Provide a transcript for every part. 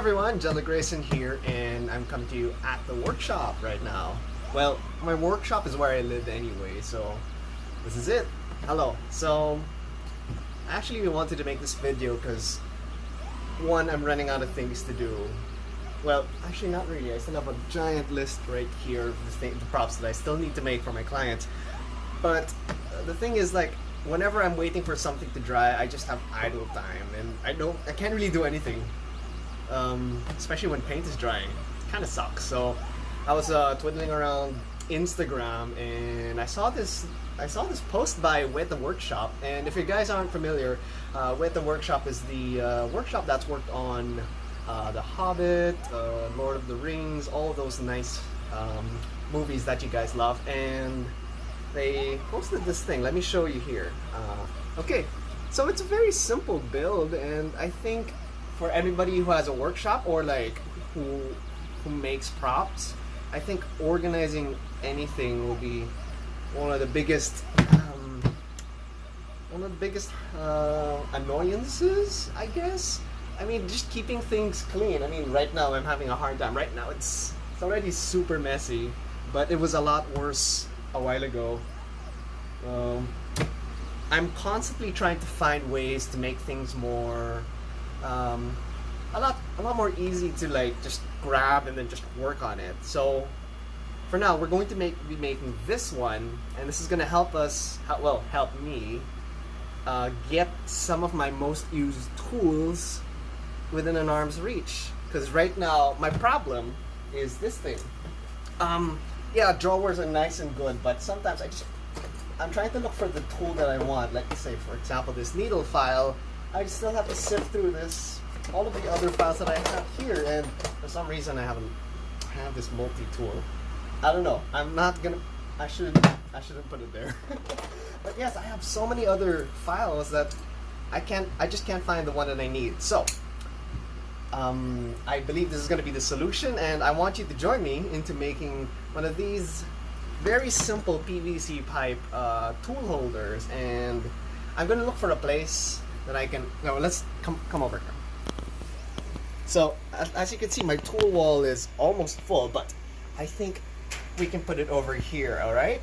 everyone, Jelly Grayson here, and I'm coming to you at the workshop right now. Well, my workshop is where I live anyway, so this is it. Hello. So, actually we wanted to make this video because, one, I'm running out of things to do. Well, actually not really. I still have a giant list right here of the props that I still need to make for my clients. But the thing is, like, whenever I'm waiting for something to dry, I just have idle time, and I can't really do anything. Especially when paint is drying. It kind of sucks. So I was twiddling around Instagram, and I saw this post by With the Workshop. And if you guys aren't familiar, With the Workshop is the workshop that's worked on The Hobbit, Lord of the Rings, all of those nice movies that you guys love. And they posted this thing. Let me show you here. Okay, so it's a very simple build, and I think for anybody who has a workshop or like who makes props, I think organizing anything will be one of the biggest annoyances, I guess. I mean, just keeping things clean. I mean, right now I'm having a hard time. Right now it's already super messy, but it was a lot worse a while ago. I'm constantly trying to find ways to make things more a lot more easy to like just grab and then just work on it. So for now we're going to be making this one, and this is going to help us help me get some of my most used tools within an arm's reach, because right now my problem is this thing. Yeah, drawers are nice and good, but sometimes I'm trying to look for the tool that I want. Like, say for example this needle file, I still have to sift through all of the other files that I have here, and for some reason I have this multi-tool. I don't know. I shouldn't put it there. But yes, I have so many other files that I just can't find the one that I need. So I believe this is going to be the solution, and I want you to join me into making one of these very simple PVC pipe tool holders. And I'm going to look for a place that I can. No, let's come over here. So as you can see, my tool wall is almost full, but I think we can put it over here. All right.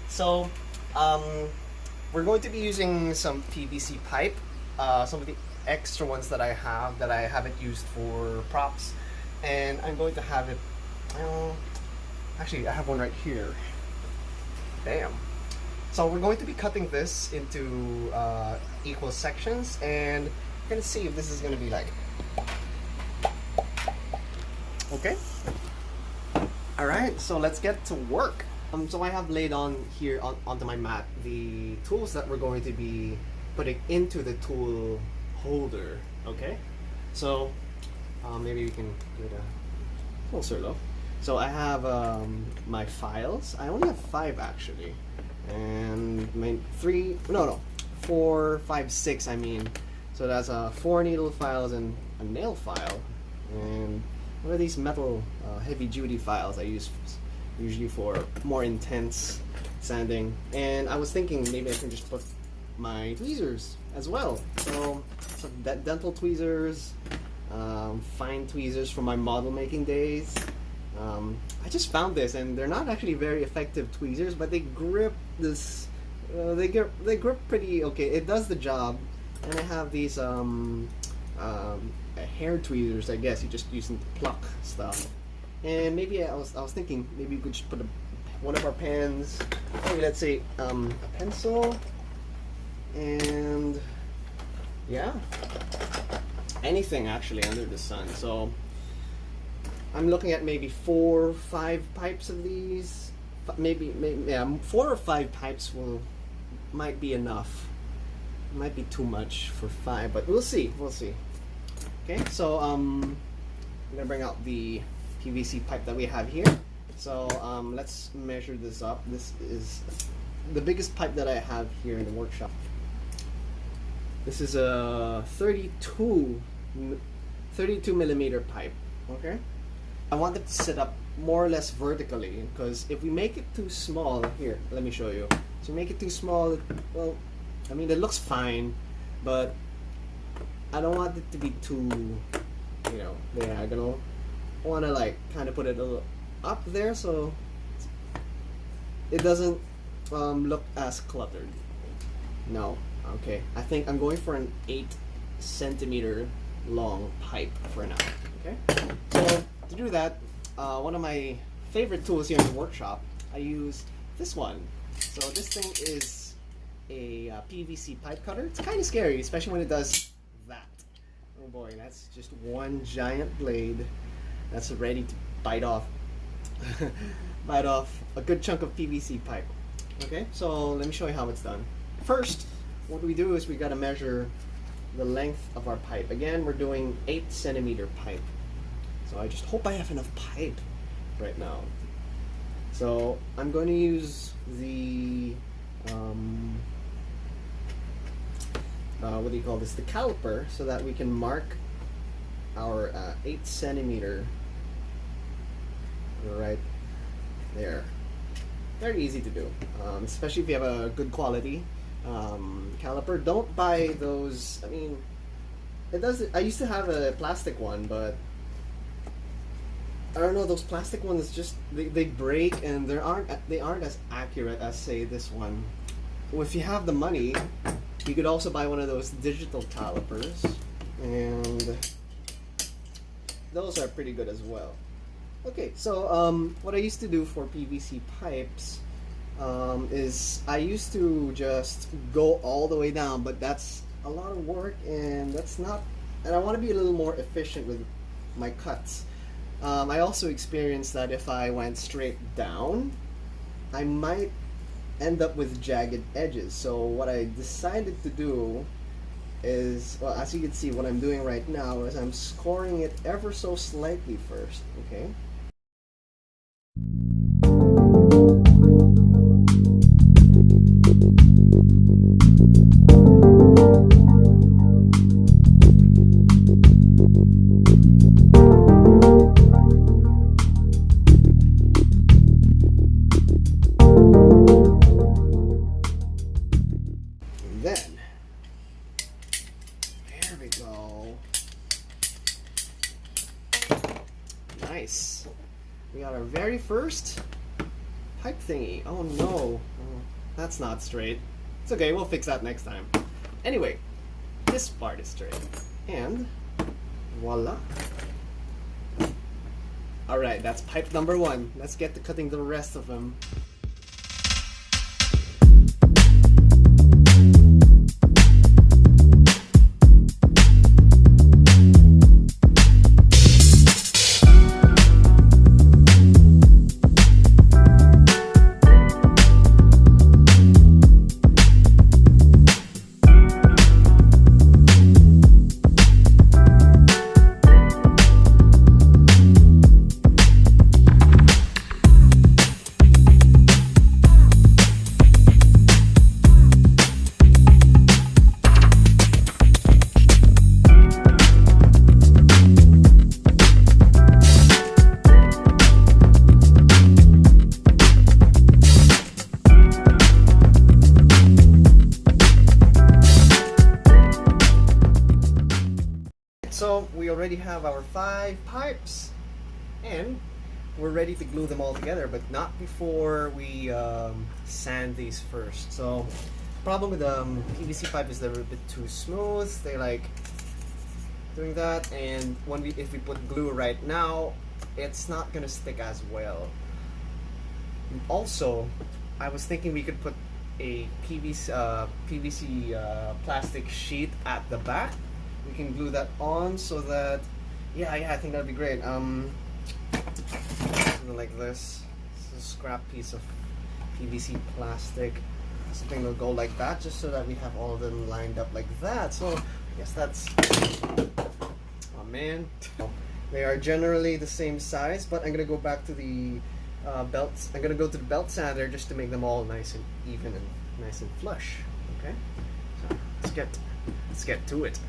So we're going to be using some PVC pipe, some of the extra ones that I haven't used for props, and I'm going to have it. Actually, I have one right here. Damn. So we're going to be cutting this into equal sections, and we're going to see if this is going to be like. Okay. All right. So let's get to work. So I have laid on here onto my mat the tools that we're going to be putting into the tool holder. Okay. So maybe we can do it a closer look. So I have my files. I only have 5 actually, and my 4, 5, 6. I mean, so that's 4 needle files and a nail file, and one of these metal heavy-duty files I use usually for more intense sanding. And I was thinking maybe I can just put my tweezers as well. So dental tweezers, fine tweezers from my model making days. I just found this, and they're not actually very effective tweezers, but they grip this. They grip pretty okay. It does the job. And I have these hair tweezers. I guess you just use them to pluck stuff. And maybe I was thinking maybe we could just put one of our pens. Maybe let's say a pencil, and yeah, anything actually under the sun. So I'm looking at maybe 4 or 5 pipes of these. Maybe 4 or 5 pipes might be enough. It might be too much for 5, but we'll see. Okay, so I'm gonna bring out the PVC pipe that we have here. So let's measure this up. This is the biggest pipe that I have here in the workshop. This is a 32 millimeter pipe. Okay. I want it to sit up more or less vertically, because if we make it too small, here, let me show you. So make it too small, well, I mean, it looks fine, but I don't want it to be too you know, diagonal. I want to like kind of put it a little up there so it doesn't look as cluttered. No, okay. I think I'm going for an 8 centimeter long pipe for now. Okay. So to do that, one of my favorite tools here in the workshop, I use this one. So this thing is a PVC pipe cutter. It's kind of scary, especially when it does that. Oh boy, that's just one giant blade that's ready to bite off bite off a good chunk of PVC pipe. Okay, so let me show you how it's done. First, what we do is we got to measure the length of our pipe. Again, we're doing 8 centimeter pipe. So I just hope I have enough pipe right now. So I'm going to use the what do you call this? The caliper, so that we can mark our 8 centimeter right there. Very easy to do, especially if you have a good quality caliper. Don't buy those. I mean, it does. I used to have a plastic one, but I don't know. Those plastic ones just they break, and they aren't as accurate as, say, this one. Well, if you have the money, you could also buy one of those digital calipers, and those are pretty good as well. Okay, so what I used to do for PVC pipes is I used to just go all the way down, but that's a lot of work, and that's not. And I want to be a little more efficient with my cuts. I also experienced that if I went straight down, I might end up with jagged edges. So what I decided to do is, well, as you can see, what I'm doing right now is I'm scoring it ever so slightly first, okay? Nice. We got our very first pipe thingy. Oh no, that's not straight. It's okay, we'll fix that next time. Anyway, this part is straight. And voila. Alright, that's pipe number 1. Let's get to cutting the rest of them. So we already have our 5 pipes, and we're ready to glue them all together, but not before we sand these first. So problem with PVC pipe is they're a bit too smooth. They like doing that, and if we put glue right now, it's not gonna stick as well. And also, I was thinking we could put a PVC plastic sheet at the back. We can glue that on so that, yeah, I think that'd be great. Something like this. It's a scrap piece of PVC plastic. Something will go like that, just so that we have all of them lined up like that. So I guess that's, oh man. They are generally the same size, but I'm gonna go back to the belts. I'm gonna go to the belt sander just to make them all nice and even and nice and flush. Okay, so let's get to it.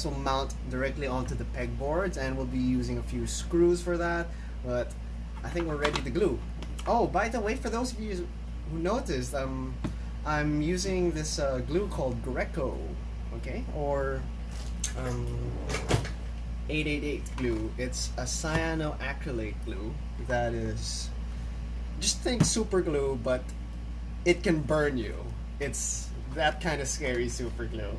also mount directly onto the pegboards, and we'll be using a few screws for that, but I think we're ready to glue. Oh, by the way, for those of you who noticed, I'm using this glue called Greco, okay, or 888 glue. It's a cyanoacrylate glue that is, just think super glue, but it can burn you. It's that kind of scary super glue.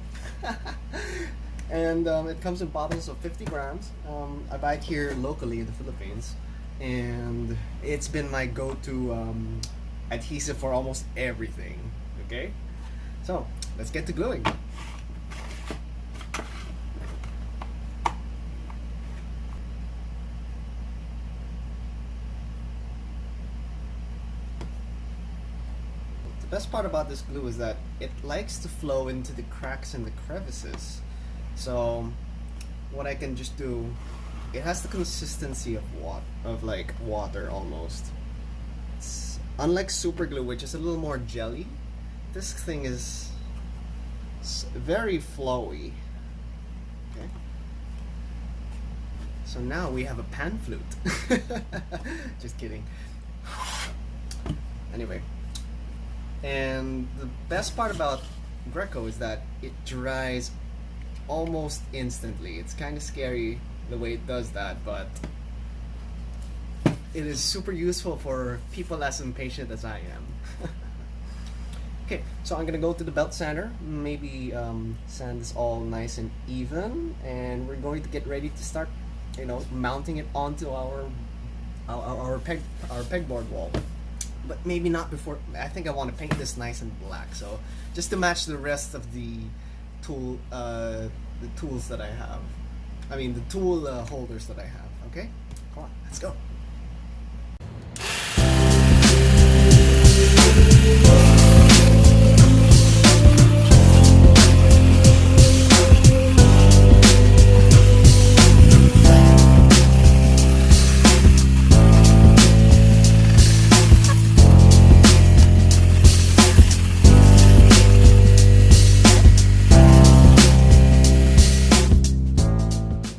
And it comes in bottles of 50 grams. I buy it here locally in the Philippines, and it's been my go-to adhesive for almost everything. Okay, so let's get to gluing. The best part about this glue is that it likes to flow into the cracks and the crevices. So what I can just do, it has the consistency of water almost. It's unlike super glue, which is a little more jelly. This thing is very flowy. Okay. So now we have a pan flute. Just kidding. Anyway, and the best part about Greco is that it dries almost instantly. It's kind of scary the way it does that, but it is super useful for people as impatient as I am. Okay, so I'm gonna go to the belt sander, maybe sand this all nice and even, and we're going to get ready to start, you know, mounting it onto our pegboard wall. But maybe not before. I think I want to paint this nice and black, so just to match the rest of the tools that I have. I mean the tool holders that I have. Okay, come on, let's go.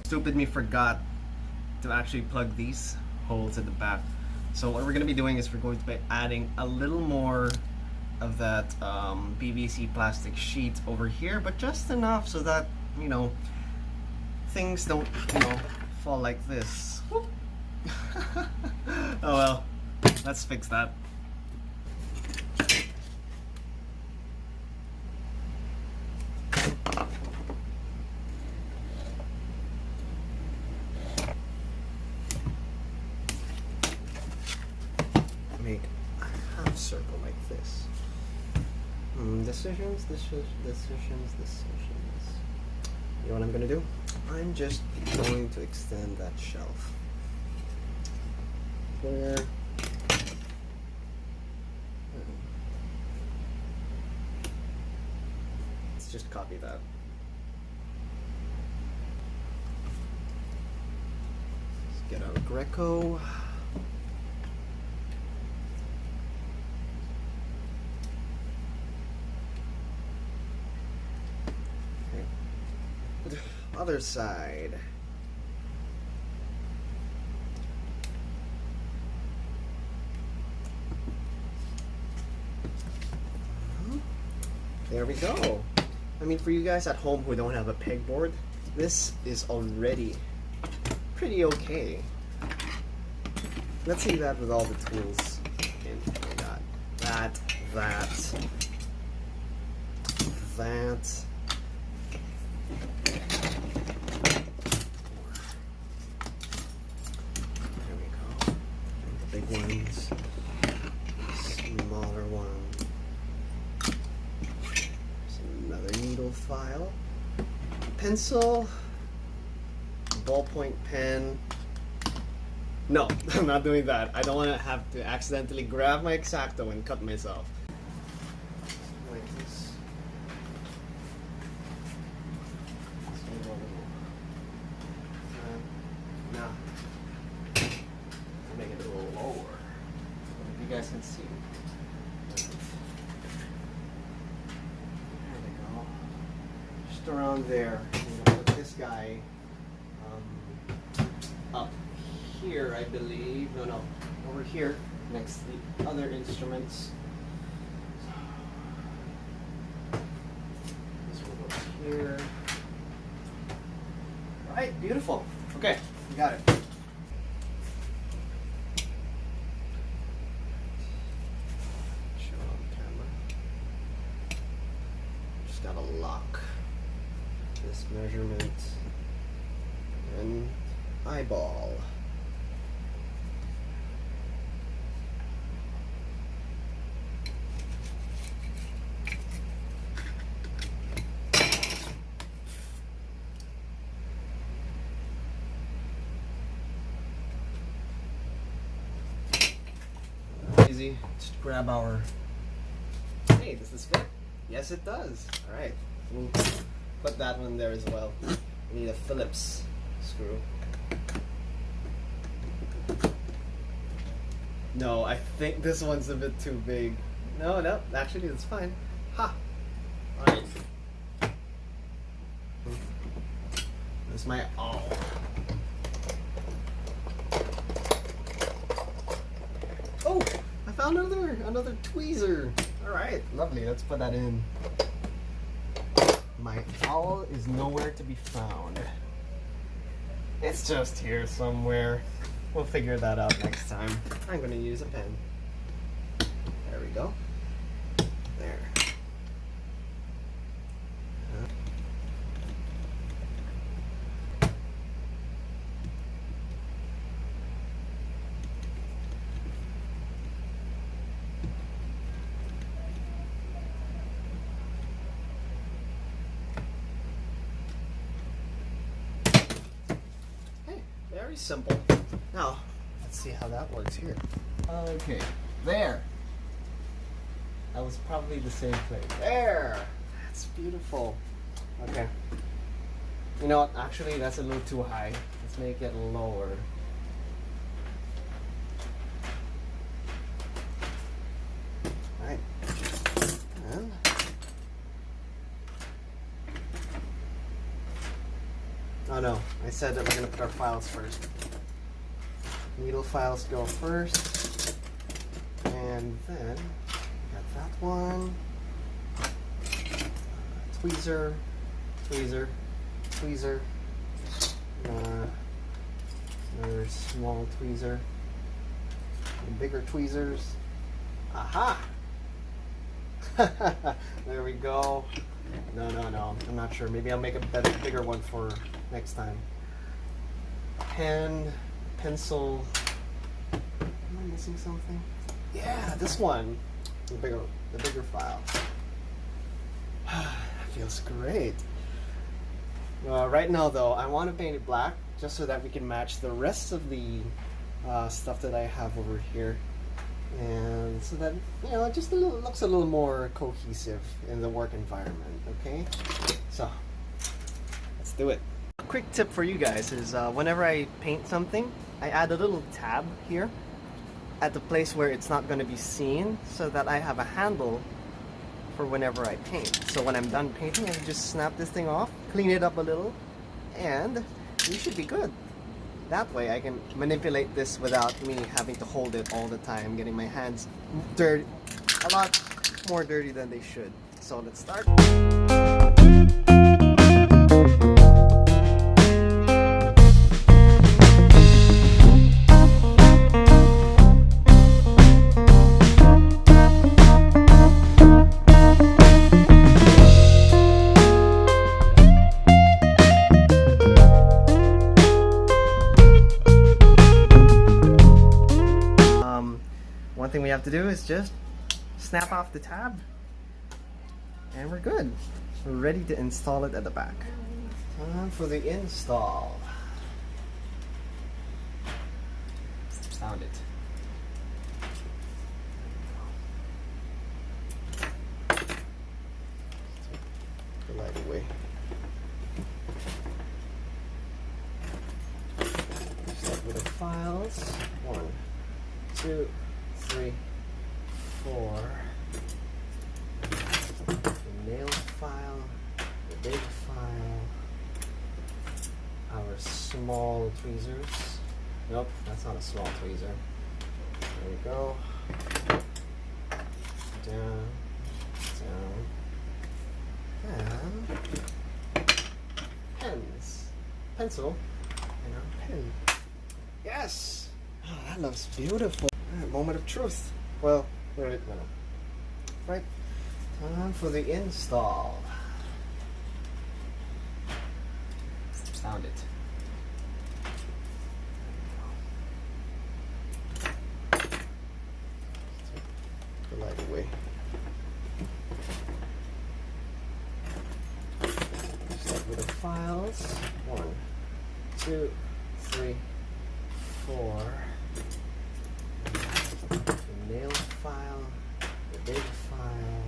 Stupid me forgot to actually plug these holes at the back. So what we're going to be doing is we're going to be adding a little more of that PVC plastic sheet over here, but just enough so that, you know, things don't, you know, fall like this. Whoop. Oh well, let's fix that. Make a half circle like this. Decisions. You know what I'm gonna do? I'm just going to extend that shelf. Where? Let's just copy that. Let's get our Greco. Other side. There we go. I mean, for you guys at home who don't have a pegboard, this is already pretty okay. Let's see that with all the tools in. We got that. Big ones, smaller one. There's another needle file, pencil, ballpoint pen. No, I'm not doing that. I don't want to have to accidentally grab my X-Acto and cut myself. Like this. Now, make it a little lower. If you guys can see. There we go. Just around there. I'm gonna put this guy up here, I believe. No, over here next to the other instruments. This one goes here. Right, beautiful. Okay, we got it. Show on camera. Just gotta lock this measurement and eyeball. Easy. Just grab our. Hey, does this fit? Yes, it does. All right, we'll put that one there as well. We need a Phillips screw. No, I think this one's a bit too big. No, actually it's fine. Ha! Alright. That's my awl. Oh! I found another tweezer. Alright, lovely. Let's put that in. My awl is nowhere to be found. It's just here somewhere. We'll figure that out next time. I'm going to use a pen. There we go. There. Hey, very simple. Now, let's see how that works here. Okay, there. That was probably the same place. There! That's beautiful. Okay. You know what? Actually, that's a little too high. Let's make it lower. Alright. And oh no, I said that we're going to put our files first. Needle files go first, and then got that one. Tweezer, tweezer, tweezer. Another small tweezer. And bigger tweezers. Aha! There we go. No. I'm not sure. Maybe I'll make a bigger one for next time. Pen. Pencil. Am I missing something? Yeah, this one. The bigger file. Feels great. Right now though, I want to paint it black just so that we can match the rest of the stuff that I have over here, and so that it just looks a little more cohesive in the work environment. Okay, so let's do it. A quick tip for you guys is whenever I paint something, I add a little tab here at the place where it's not going to be seen, so that I have a handle for whenever I paint. So when I'm done painting, I can just snap this thing off, clean it up a little, and you should be good. That way I can manipulate this without me having to hold it all the time, getting my hands dirty, a lot more dirty than they should. So let's start. One thing we have to do is just snap off the tab, and we're good. We're ready to install it at the back. Time for the install. Found it. The light away. Start with the files. 1, 2, 3, 4. The nail file, the big file, our small tweezers. Nope, that's not a small tweezer. There we go. Down, down. And pens. Pencil and our pen. Yes! Oh, that looks beautiful. Right, moment of truth. Well, where did it go? Right. Time for the install. Found it. Take the light away. Start with the files. 1, 2, 3, 4. The nail file, the big file,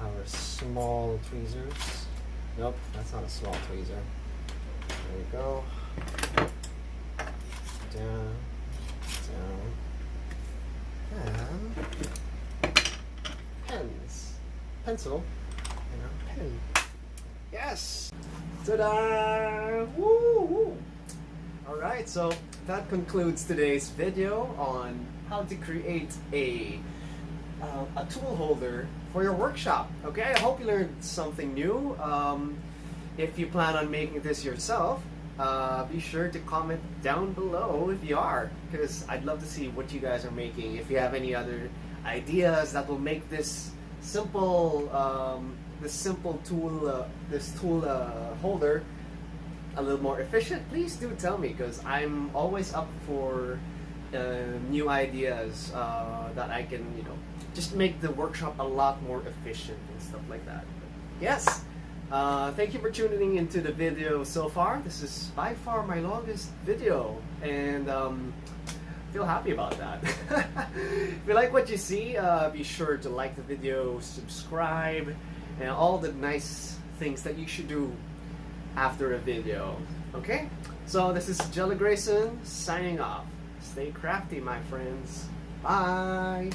our small tweezers. Nope, that's not a small tweezer. There we go. Down, down. And pens. Pencil and our pen. Yes! Ta-da! Woo! Woo. Alright, so that concludes today's video on how to create a tool holder for your workshop. Okay, I hope you learned something new. If you plan on making this yourself, be sure to comment down below if you are, because I'd love to see what you guys are making. If you have any other ideas that will make this simple tool holder a little more efficient, please do tell me, because I'm always up for new ideas that I can, just make the workshop a lot more efficient and stuff like that. But yes, thank you for tuning into the video so far. This is by far my longest video, and feel happy about that. If you like what you see, be sure to like the video, subscribe, and all the nice things that you should do after a video. Okay, so this is Jelly Grayson signing off. Stay crafty, my friends. Bye.